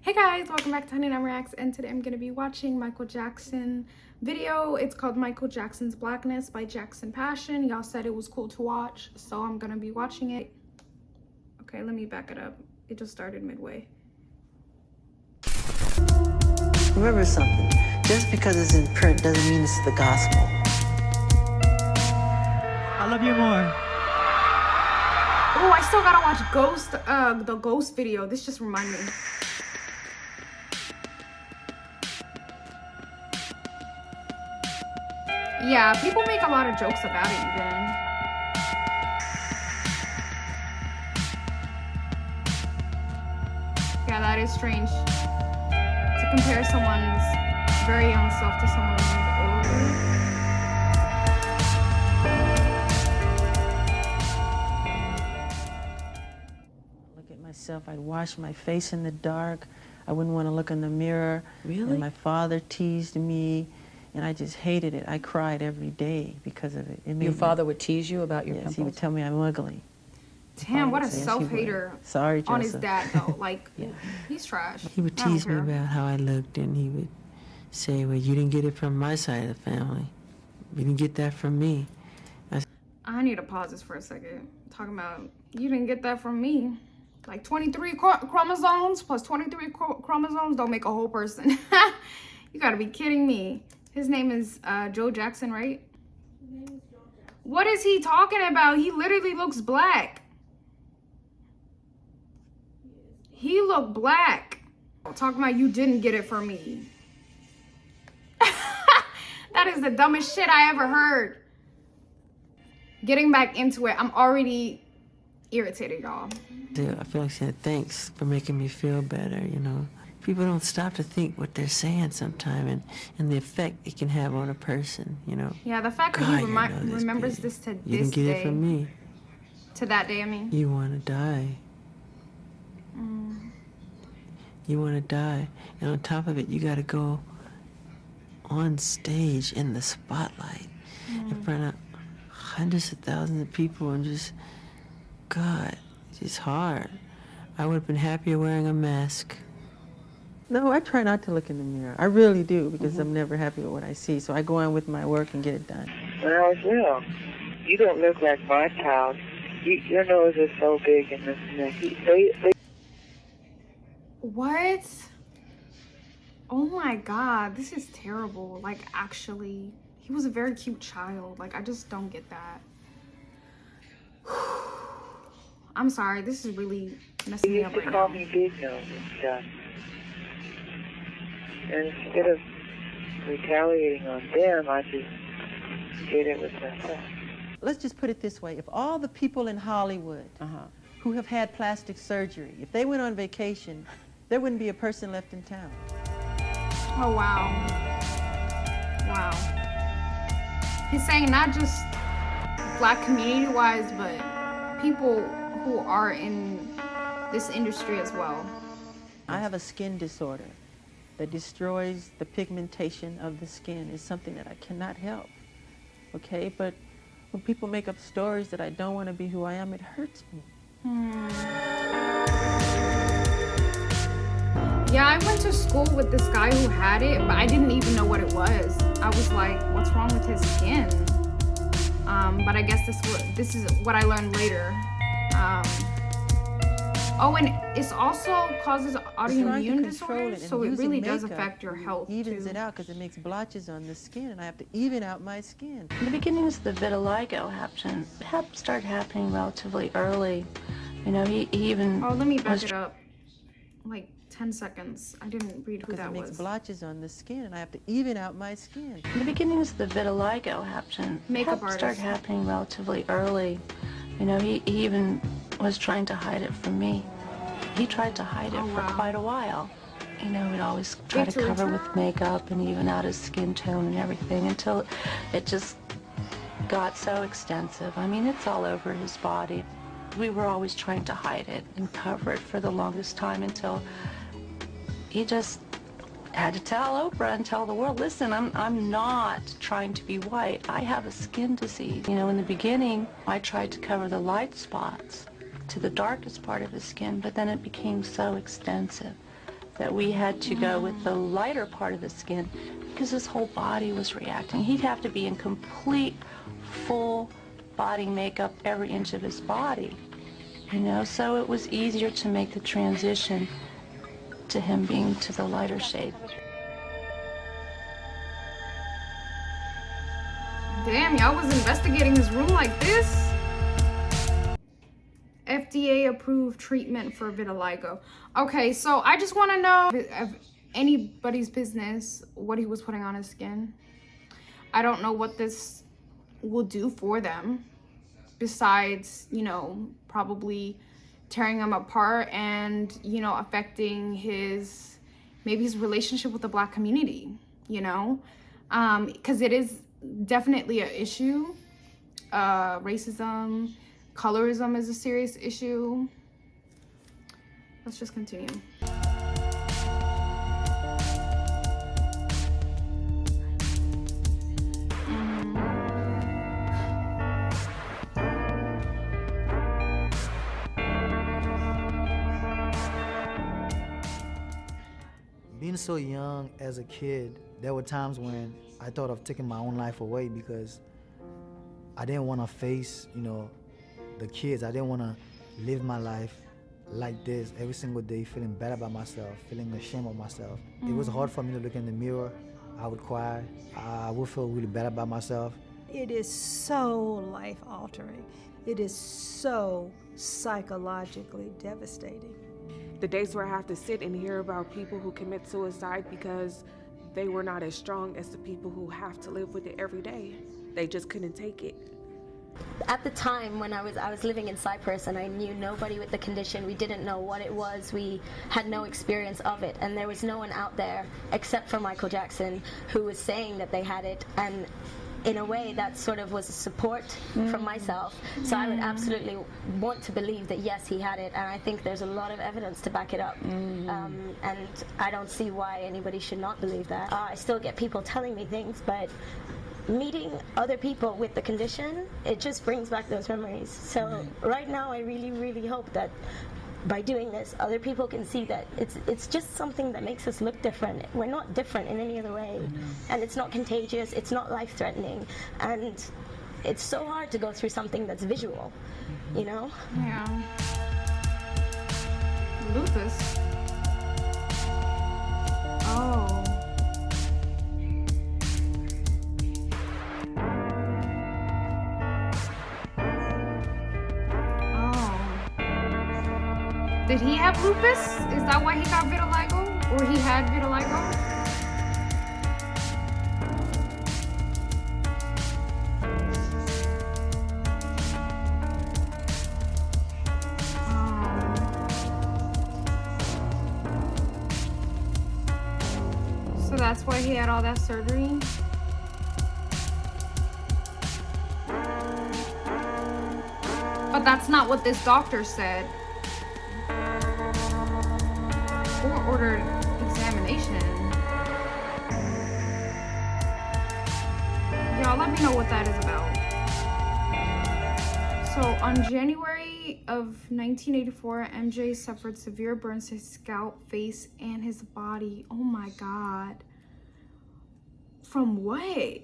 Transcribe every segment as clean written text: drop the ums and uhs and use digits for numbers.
Hey guys, welcome back to Honey Nut Reacts, and today I'm going to be watching Michael Jackson video. It's called Michael Jackson's Blackness by Jackson Passion. Y'all said it was cool to watch, so I'm going to be watching it. Okay, let me back it up. It just started midway. Remember something, just because it's in print doesn't mean it's the gospel. I love you more. Oh, I still gotta watch the Ghost video. This just reminded me. Yeah, people make a lot of jokes about it even. Yeah, that is strange. To compare someone's very young self to someone who's older. Look at myself, I'd wash my face in the dark. I wouldn't want to look in the mirror. Really? And my father teased me, and I just hated it. I cried every day because of it. Your father would tease you about your Yes, pimples? he would tell me I'm ugly. Damn, what a Yes, he would. self-hater. Sorry, on his Joseph. dad though. Like, Yeah. he's trash. He would I don't tease me care. about how I looked, and he would say, well, you didn't get it from my side of the family. You didn't get that from me. I need to pause this for a second. Talking about, you didn't get that from me. Like 23 chromosomes plus 23 chromosomes don't make a whole person. You gotta be kidding me. His name is Joe Jackson, right? His name is Joe Jackson. What is he talking about? He literally looks black. He looked black. Talking about you didn't get it from me. That is the dumbest shit I ever heard. Getting back into it, I'm already irritated, y'all. I feel like saying thanks for making me feel better, you know. People don't stop to think what they're saying sometimes and the effect it can have on a person, you know. Yeah, the fact that God, he you know this remembers baby. this to You this didn't get day. it from me. To that day, I mean. You want to die. You want to die. And on top of it, you got to go on stage in the spotlight in front of hundreds of thousands of people and just, God, it's hard. I would have been happier wearing a mask. No, I try not to look in the mirror. I really do, because I'm never happy with what I see. So I go on with my work and get it done. Well, as well. You don't look like my child. Your nose is so big in this neck. They What? Oh my God, this is terrible. Like, actually, he was a very cute child. Like, I just don't get that. I'm sorry, this is really messing me used up to right call now. me Big Nose and stuff. And instead of retaliating on them, I just did it with myself. Let's just put it this way. If all the people in Hollywood who have had plastic surgery, if they went on vacation, there wouldn't be a person left in town. Oh, wow. Wow. He's saying not just black community-wise, but people who are in this industry as well. I have a skin disorder that destroys the pigmentation of the skin. It's something that I cannot help, okay? But when people make up stories that I don't want to be who I am, it hurts me. Yeah, I went to school with this guy who had it, but I didn't even know what it was. I was like, what's wrong with his skin? But I guess this is what I learned later. Oh, and it also causes autoimmune disorders, so it really does affect your health Evens too. it out because it makes blotches on the skin, and I have to even out my skin. The beginnings of the vitiligo started happening relatively early. You know, he even... Oh, let me back it up. Like 10 seconds. I didn't read who Because that it makes was. blotches on the skin, and I have to even out my skin. The beginnings of the vitiligo Makeup artist. started happening relatively early. You know, he even was trying to hide it from me. He tried to hide it for quite a while. You know, he'd always try to cover with makeup and even out his skin tone and everything until it just got so extensive. I mean, it's all over his body. We were always trying to hide it and cover it for the longest time until he just had to tell Oprah and tell the world, listen, I'm not trying to be white. I have a skin disease. You know, in the beginning, I tried to cover the light spots to the darkest part of his skin, but then it became so extensive that we had to go with the lighter part of the skin because his whole body was reacting. He'd have to be in complete, full body makeup every inch of his body, you know, so it was easier to make the transition to him being to the lighter shade. Damn, y'all was investigating his room like this? FDA approved treatment for vitiligo. Okay, so I just want to know if anybody's business what he was putting on his skin. I don't know what this will do for them besides, you know, probably tearing him apart and, you know, affecting maybe his relationship with the Black community, you know, because it is definitely an issue. Racism, colorism is a serious issue. Let's just continue. Being so young as a kid, there were times when I thought of taking my own life away because I didn't want to face, you know, the kids. I didn't want to live my life like this every single day, feeling bad about myself, feeling ashamed of myself. It was hard for me to look in the mirror. I would cry. I would feel really bad about myself. It is so life-altering. It is so psychologically devastating. The days where I have to sit and hear about people who commit suicide because they were not as strong as the people who have to live with it every day. They just couldn't take it. At the time when I was living in Cyprus and I knew nobody with the condition, we didn't know what it was, we had no experience of it, and there was no one out there except for Michael Jackson who was saying that they had it, and in a way that sort of was a support from myself. So I would absolutely want to believe that yes, he had it, and I think there's a lot of evidence to back it up. And I don't see why anybody should not believe that. I still get people telling me things, but meeting other people with the condition, it just brings back those memories. So right now I really, really hope that by doing this, other people can see that it's just something that makes us look different. We're not different in any other way. And it's not contagious, it's not life-threatening. And it's so hard to go through something that's visual, you know? Yeah. Lupus. Oh. Did he have lupus? Is that why he got vitiligo? Or he had vitiligo? So that's why he had all that surgery? But that's not what this doctor said. Ordered examination. Y'all let me know what that is about. So on January of 1984, MJ suffered severe burns to his scalp, face, and his body. Oh my God. From what?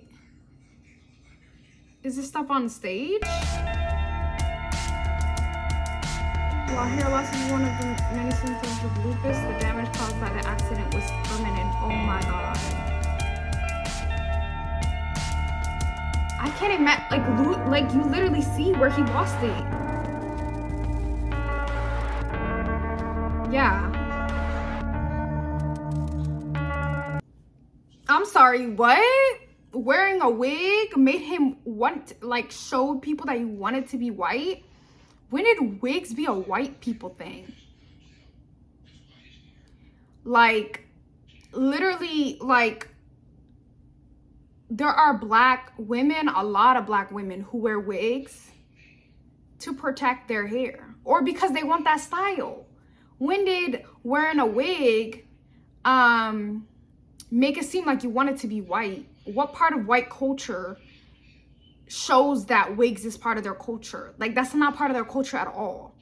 Is this stuff on stage? While hair loss is one of the many symptoms of lupus, the damage caused by the accident was permanent. Oh my God. I can't imagine, like you literally see where he lost it. Yeah. I'm sorry, what? Wearing a wig made him showed people that he wanted to be white? When did wigs be a white people thing? Like, literally, like, there are Black women, a lot of Black women who wear wigs to protect their hair or because they want that style. When did wearing a wig make it seem like you want it to be white? What part of white culture shows that wigs is part of their culture? Like, that's not part of their culture at all.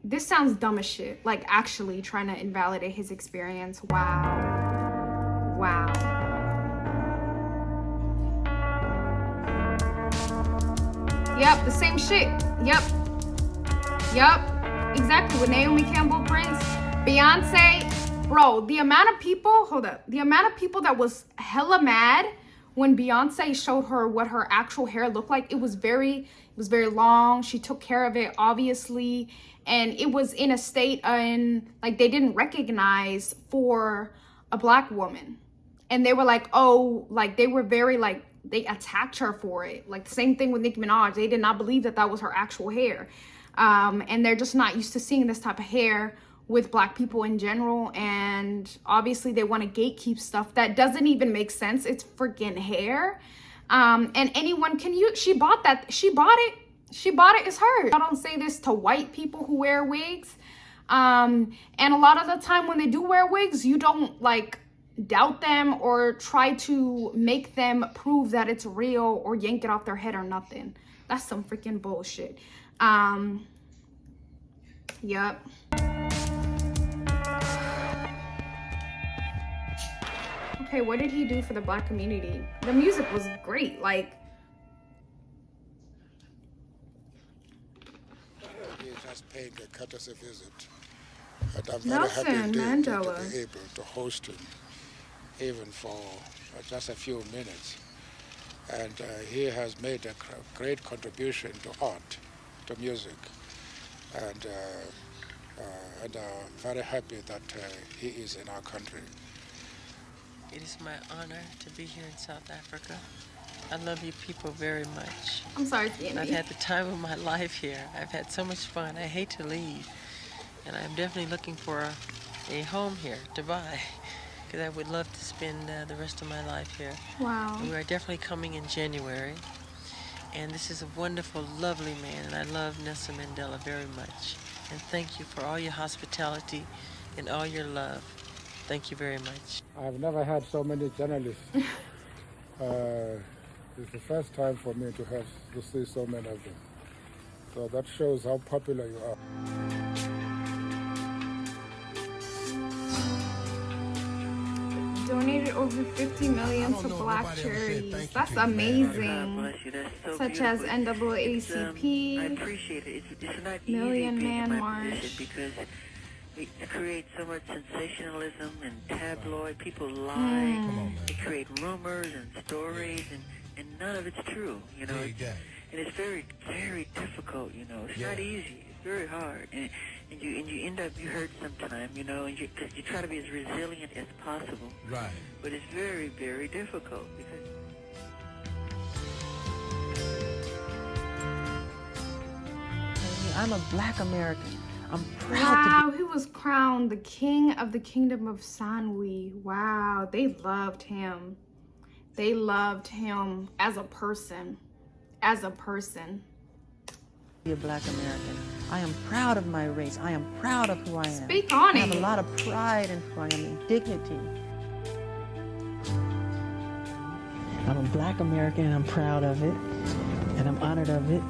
this sounds dumb as shit. Like, actually trying to invalidate his experience. Wow. Wow. Yep, the same shit. Yep. Exactly. With Naomi Campbell Prince, Beyonce. Bro, the amount of people, hold up. The amount of people that was hella mad when Beyonce showed her what her actual hair looked like. It was very long. She took care of it, obviously. And it was in a state like they didn't recognize for a black woman. And they were like, oh, like they were very like, they attacked her for it. Like the same thing with Nicki Minaj. They did not believe that that was her actual hair. And they're just not used to seeing this type of hair with black people in general. And obviously they want to gatekeep stuff that doesn't even make sense. It's freaking hair. And anyone can use, she bought it, it's hers. I don't say this to white people who wear wigs. And a lot of the time when they do wear wigs, you don't like doubt them or try to make them prove that it's real or yank it off their head or nothing. That's some freaking bullshit. Yep. Okay, what did he do for the black community? The music was great. Like, he just paid a courtesy visit. And I'm very Nelson happy Mandela to be able to host him, even for just a few minutes. And he has made a great contribution to art, to music. And I'm very happy that he is in our country. It is my honor to be here in South Africa. I love you people very much. I'm sorry, Candy. I've had the time of my life here. I've had so much fun. I hate to leave. And I'm definitely looking for a home here to buy, because I would love to spend the rest of my life here. Wow. And we are definitely coming in January. And this is a wonderful, lovely man, and I love Nelson Mandela very much. And thank you for all your hospitality and all your love. Thank you very much. I've never had so many journalists. It's the first time for me to see so many of them. So that shows how popular you are. Donated over 50 million to black charities. That's amazing. Such as NAACP, I appreciate it. It's not Million easy being in Man my March. position because it creates so much sensationalism and tabloid. People lie. They create rumors and stories, and none of it's true. You know, and it's very, very difficult. You know, it's not easy. It's very hard, and you end up, you hurt sometime, you know, and you try to be as resilient as possible. Right. But it's very, very difficult because. I'm a black American. I'm proud Wow, to be. he was crowned the king of the kingdom of Sanwi. Wow, they loved him. They loved him as a person. As a person. Be a black American. I am proud of my race. I am proud of who I am. Speak on I have it. a lot of pride in who I am and dignity. I'm a black American and I'm proud of it, and I'm honored of it.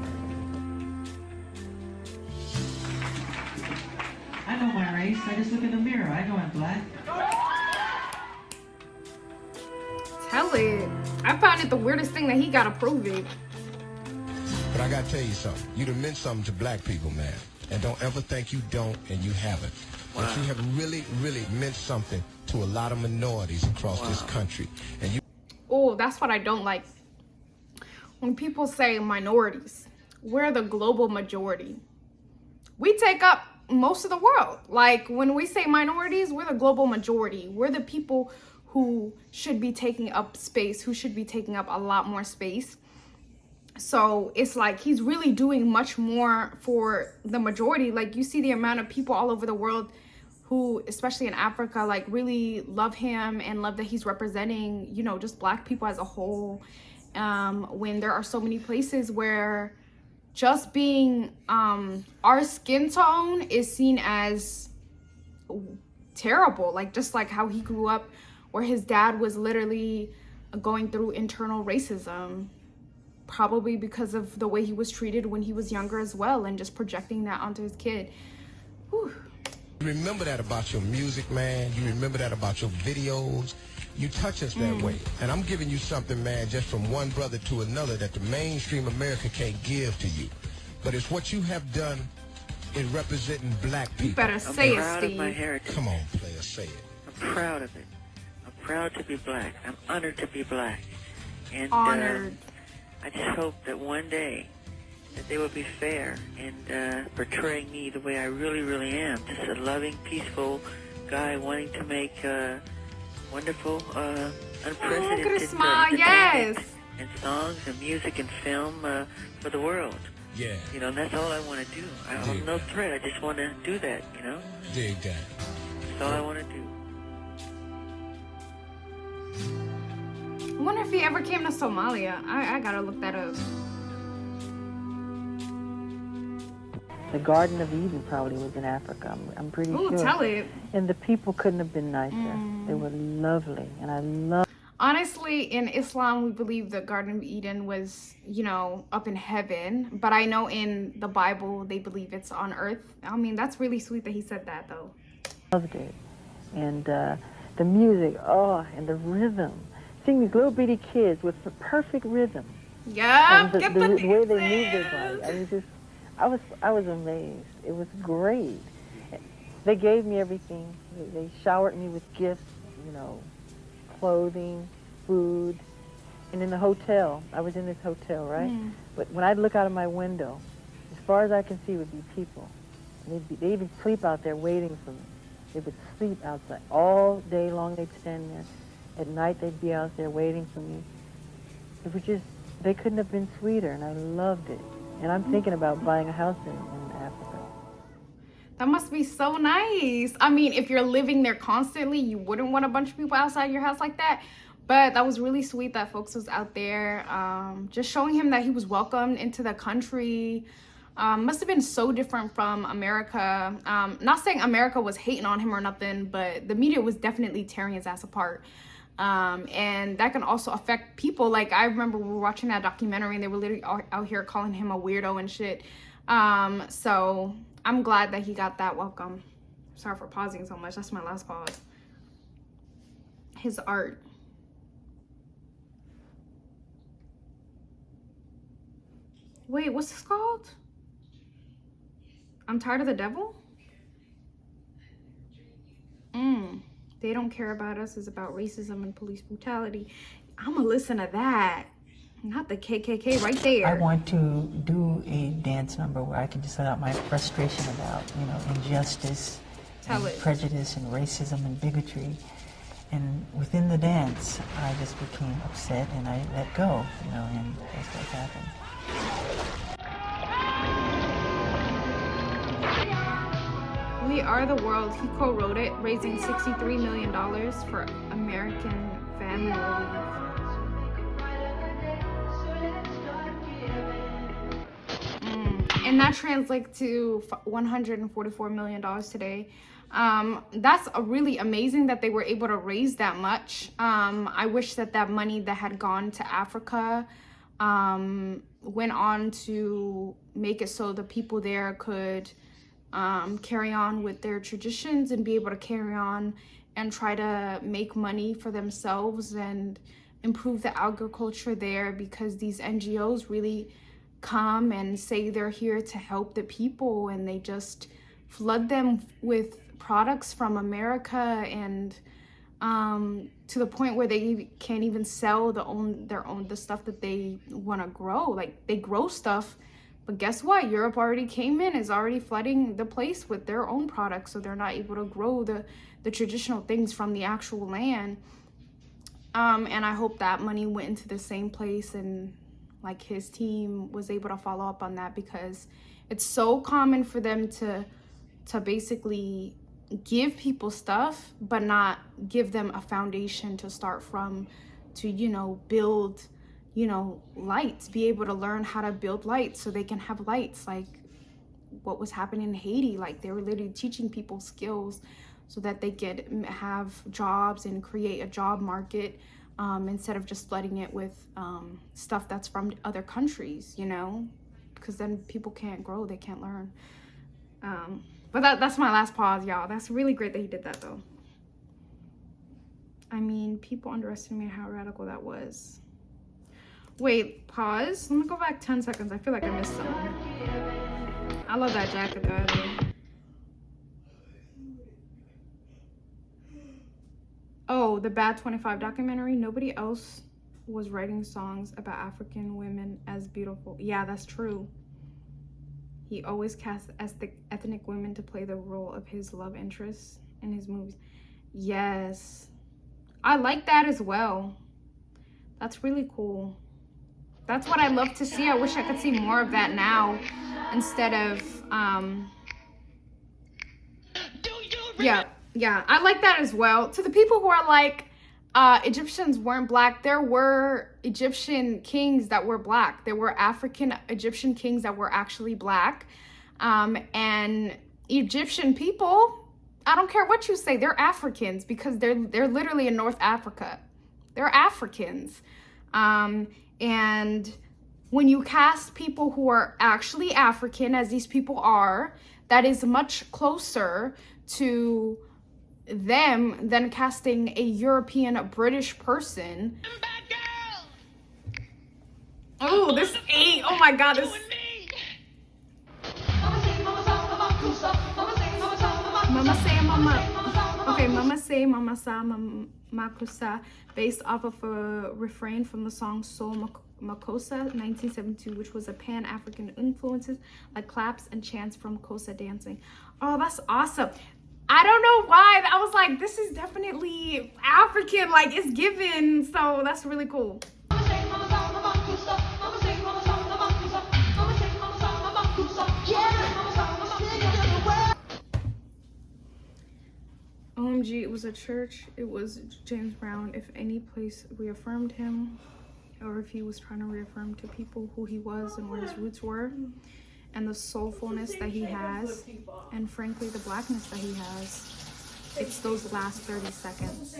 I know my race. I just look in the mirror. I know I'm black. Tell it. I found it the weirdest thing that he gotta prove it. But I gotta tell you something. You done meant something to black people, man. And don't ever think you don't and you haven't. Wow. But you have really, really meant something to a lot of minorities across this country. And you. Oh, that's what I don't like. When people say minorities, we're the global majority. We take up most of the world. Like when we say minorities, we're the global majority. We're the people who should be taking up space, who should be taking up a lot more space. So it's like he's really doing much more for the majority. Like you see the amount of people all over the world who, especially in Africa, like really love him and love that he's representing, you know, just black people as a whole. When there are so many places where just being our skin tone is seen as terrible, like just like how he grew up, where his dad was literally going through internal racism, probably because of the way he was treated when he was younger as well, and just projecting that onto his kid. You remember that about your music, man. You remember that about your videos. You touch us that way. And I'm giving you something, man, just from one brother to another that the mainstream America can't give to you. But it's what you have done in representing black people. You better say it, proud of my Steve. heritage. Come on, player, say it. I'm proud of it. I'm proud to be black. I'm honored to be black. And Honored. I just hope that one day that they will be fair in portraying me the way I really, really am. Just a loving, peaceful guy wanting to make wonderful, unprecedented look at his smile, entertainment yes. and songs and music and film for the world. Yeah. You know, and that's all I want to do. I'm no threat. I just want to do that, you know? Dig that. That's all I want to do. I wonder if he ever came to Somalia. I gotta look that up. The Garden of Eden probably was in Africa. I'm pretty Ooh, sure. tell it. And the people couldn't have been nicer. They were lovely, and I love. Honestly, in Islam, we believe the Garden of Eden was, you know, up in heaven. But I know in the Bible, they believe it's on earth. I mean, that's really sweet that he said that, though. Loved it, and the music, and the rhythm. Seeing these little bitty kids with the perfect rhythm. Yeah, the way they moved their body. I mean, just. I was amazed. It was great. They gave me everything. They showered me with gifts, you know, clothing, food. And in the hotel, I was in this hotel, right? But when I'd look out of my window, as far as I can see would be people. And they'd even sleep out there waiting for me. They would sleep outside. All day long they'd stand there. At night they'd be out there waiting for me. It was just, they couldn't have been sweeter, and I loved it. And I'm thinking about buying a house in Africa. That must be so nice. I mean, if you're living there constantly, you wouldn't want a bunch of people outside your house like that. But that was really sweet that folks was out there just showing him that he was welcomed into the country. Must have been so different from America. Not saying America was hating on him or nothing, but the media was definitely tearing his ass apart. And that can also affect people. Like, I remember we were watching that documentary and they were literally out here calling him a weirdo and shit. So I'm glad that he got that welcome. Sorry for pausing so much. That's my last pause. His art. Wait, what's this called? I'm Tired of the Devil? They Don't Care About Us is about racism and police brutality. I'm gonna listen to that. Not the KKK right there. I want to do a dance number where I can just let out my frustration about, you know, injustice, prejudice and racism and bigotry. And within the dance, I just became upset and I let go, you know, and that's what happened. We Are the World, he co-wrote it, raising $63 million for American family relief. And that translates to $144 million today. That's really amazing that they were able to raise that much. I wish that that money that had gone to Africa went on to make it so the people there could carry on with their traditions and be able to carry on and try to make money for themselves and improve the agriculture there, because these NGOs really come and say they're here to help the people and they just flood them with products from America, and to the point where they can't even sell the stuff that they want to grow. Like, they grow stuff, but guess what? Europe already came in, is already flooding the place with their own products, so they're not able to grow the traditional things from the actual land. And I hope that money went into the same place, and like his team was able to follow up on that, because it's so common for them to basically give people stuff but not give them a foundation to start from, to, you know, build, you know, lights, be able to learn how to build lights so they can have lights. Like what was happening in Haiti, like they were literally teaching people skills so that they could have jobs and create a job market, instead of just flooding it with stuff that's from other countries, you know, because then people can't grow, they can't learn. But that's my last pause, y'all. That's really great that he did that, though. I mean, people underestimate how radical that was. Wait, pause. Let me go back 10 seconds. I feel like I missed something. I love that jacket, though. Oh, the Bad 25 documentary. Nobody else was writing songs about African women as beautiful. Yeah, that's true. He always cast ethnic women to play the role of his love interests in his movies. Yes. I like that as well. That's really cool. That's what I love to see. I wish I could see more of that now instead of, yeah, I like that as well. To the people who are like, Egyptians weren't black, there were Egyptian kings that were black. There were African Egyptian kings that were actually black. And Egyptian people, I don't care what you say, they're Africans because they're literally in North Africa. They're Africans. And when you cast people who are actually African, as these people are, that is much closer to them than casting a European British person. Oh, this ain't, oh my God, this. Mama say mama. Okay, mama say mama sa makusa, based off of a refrain from the song Soul Makossa, 1972, which was a pan-African influences like claps and chants from Kosa dancing. Oh, that's awesome. I don't know why. I was like, this is definitely African, like it's given. So that's really cool. OMG, it was a church. It was James Brown. If any place reaffirmed him, or if he was trying to reaffirm to people who he was and where his roots were, and the soulfulness that he has, and frankly the blackness that he has, it's those last 30 seconds.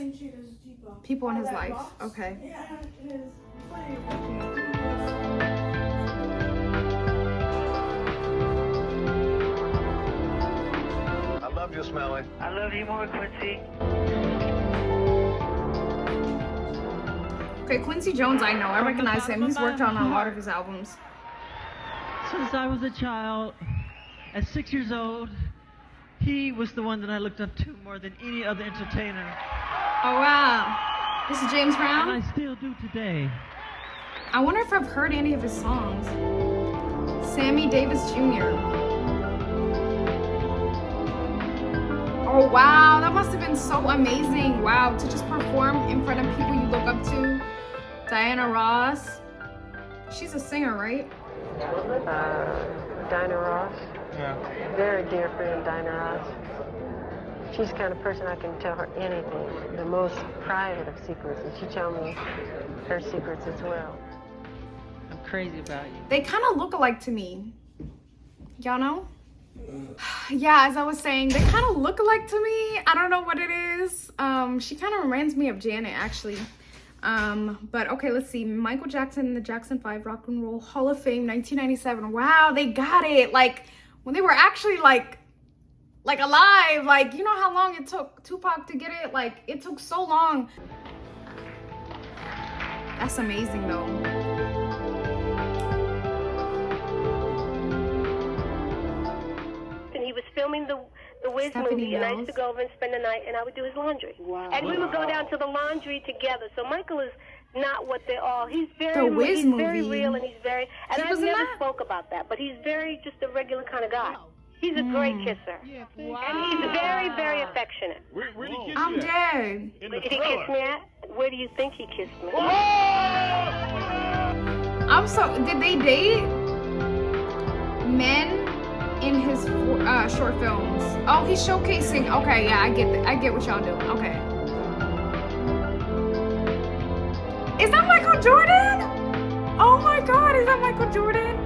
People in his life. Okay. I love you, Smelly. I love you more, Quincy. Okay, Quincy Jones, I know. I recognize him. He's worked on a lot of his albums. Since I was a child, at 6 years old, he was the one that I looked up to more than any other entertainer. Oh, wow. This is James Brown? And I still do today. I wonder if I've heard any of his songs. Sammy Davis Jr. Oh, wow. That must have been so amazing. Wow, to just perform in front of people you look up to. Diana Ross. She's a singer, right? Dinah Ross. Yeah. Very dear friend, Dinah Ross. She's the kind of person I can tell her anything, the most private of secrets, and she tells me her secrets as well. I'm crazy about you. They kind of look alike to me. Y'all know? Yeah, as I was saying, they kind of look alike to me. I don't know what it is. She kind of reminds me of Janet, actually. But okay, let's see. Michael Jackson, the Jackson 5 Rock and Roll Hall of Fame, 1997. Wow, they got it. Like, when they were actually, like alive. Like, you know how long it took Tupac to get it? Like, it took so long. That's amazing, though. He was filming the Wiz movie, and I used to go over and spend the night, and I would do his laundry. Wow. And we would go down to the laundry together. So Michael is not what they're all. He's very, The Wiz he's movie. very real, and he's very. And He I was in never that? spoke about that, but he's very just a regular kind of guy. He's a great kisser, and he's very, very affectionate. Where did he kiss I'm you at? dead. Where did he kiss me at? Where do you think he kissed me? I'm so. Did they date men in his short films? Oh, he's showcasing. Okay, yeah, I get what y'all doing. Okay. Is that Michael Jordan? Oh my God, is that Michael Jordan?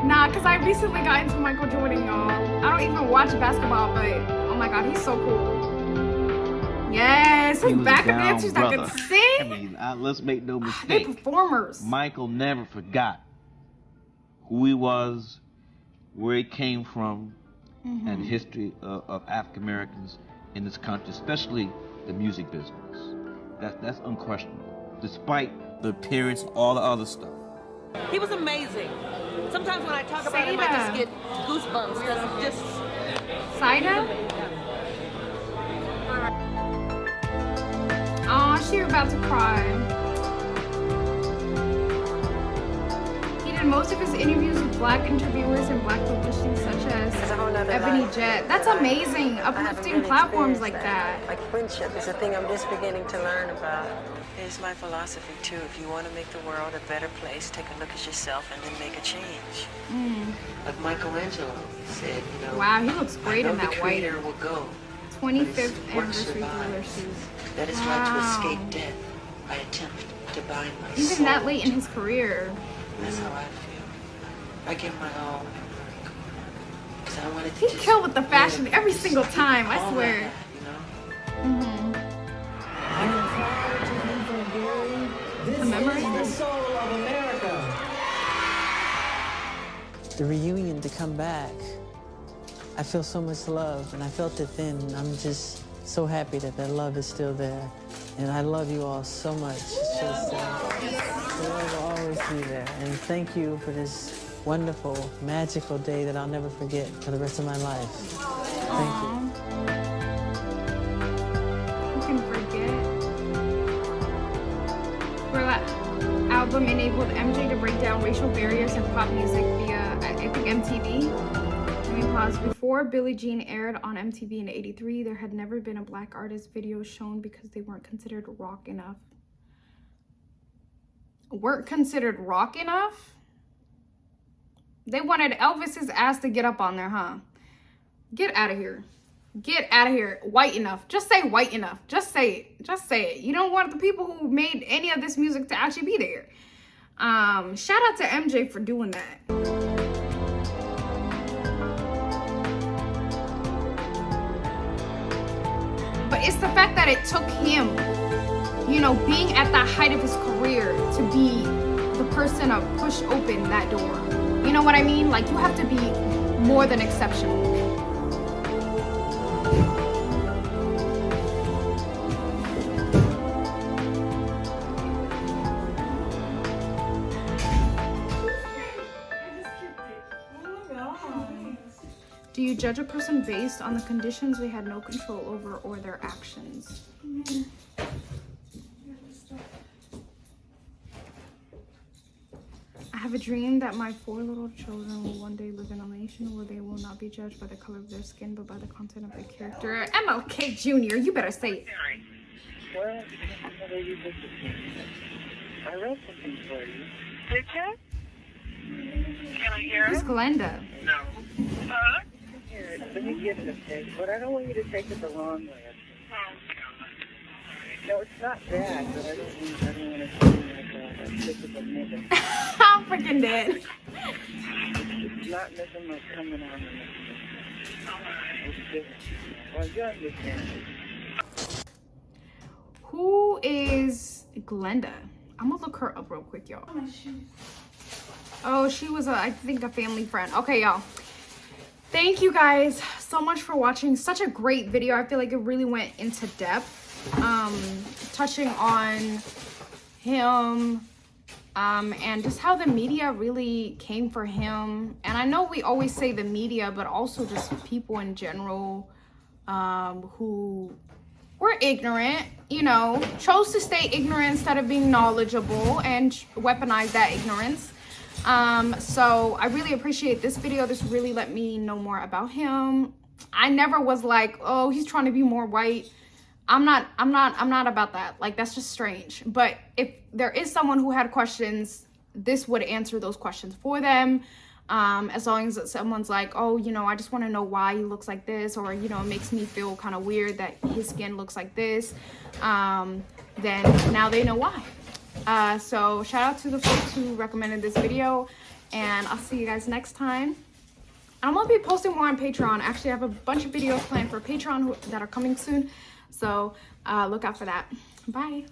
Nah, because I recently got into Michael Jordan, y'all. I don't even watch basketball, but oh my God, he's so cool. Yes, his backup dancers that could sing. I mean, let's make no They mistake. performers. Michael never forgot who he was, where he came from, and the history of African Americans in this country, especially the music business. That's unquestionable, despite the appearance and all the other stuff. He was amazing. Sometimes when I talk about him, I just get goosebumps. Just Saida? Aw, she's about to cry. He did most of his interviews with Black interviewers and Black publishing, such as Ebony Jet. That's amazing. Uplifting platforms like that. Like friendship is a thing I'm just beginning to learn about. It's my philosophy too. If you want to make the world a better place, take a look at yourself and then make a change. Like Michelangelo, he said, you know. Wow, he looks great in that the white. creator will go. 25th anniversary thriller shoes. That is right to escape death. I attempt to bind my soul. Even that late in his career. That's how I feel. I give my all. Because I wanted to He killed with the fashion every single time, I swear. The memory of the soul of America. The reunion to come back, I feel so much love, and I felt it then. I'm just so happy that that love is still there. And I love you all so much. It's just, the love will always be there. And thank you for this wonderful, magical day that I'll never forget for the rest of my life. Thank you. Who can forget? Where that album enabled MJ to break down racial barriers in pop music via, I think, MTV. Let me pause. Before Billie Jean aired on MTV in '83, there had never been a Black artist video shown because they weren't considered rock enough. Weren't considered rock enough? They wanted Elvis's ass to get up on there, huh? Get out of here. Get out of here. White enough. Just say white enough. Just say it. Just say it. You don't want the people who made any of this music to actually be there. Shout out to MJ for doing that. But it's the fact that it took him, you know, being at the height of his career to be the person to push open that door. You know what I mean? Like, you have to be more than exceptional. Do you judge a person based on the conditions they had no control over or their actions? I have a dream that my 4 little children will one day live in a nation where they will not be judged by the color of their skin, but by the content of their character. MLK Jr., you better say it. Well, I wrote something for you. Did you? Can I hear it? Who's Glenda? No. Huh? Let me give it a take, but I don't want you to take it the wrong way. No, it's not bad, but I don't want to seem like a typical nigga. I'm freaking dead. It's not nothing like coming on. It's different. Well, you understand. Who is Glenda? I'm gonna look her up real quick, y'all. Oh, she was, I think, a family friend. Okay, y'all. Thank you guys so much for watching. Such a great video. I feel like it really went into depth, touching on him, and just how the media really came for him. And I know we always say the media, but also just people in general, who were ignorant, you know, chose to stay ignorant instead of being knowledgeable and weaponize that ignorance. So I really appreciate this video. This really let me know more about him. I never was like, oh, he's trying to be more white. I'm not about that. Like, that's just strange. But if there is someone who had questions, this would answer those questions for them. As long as someone's like, oh, you know, I just want to know why he looks like this, or, you know, it makes me feel kind of weird that his skin looks like this, then now they know why. So shout out to the folks who recommended this video, and I'll see you guys next time. I'm gonna be posting more on Patreon. Actually, I have a bunch of videos planned for Patreon that are coming soon, so look out for that. Bye.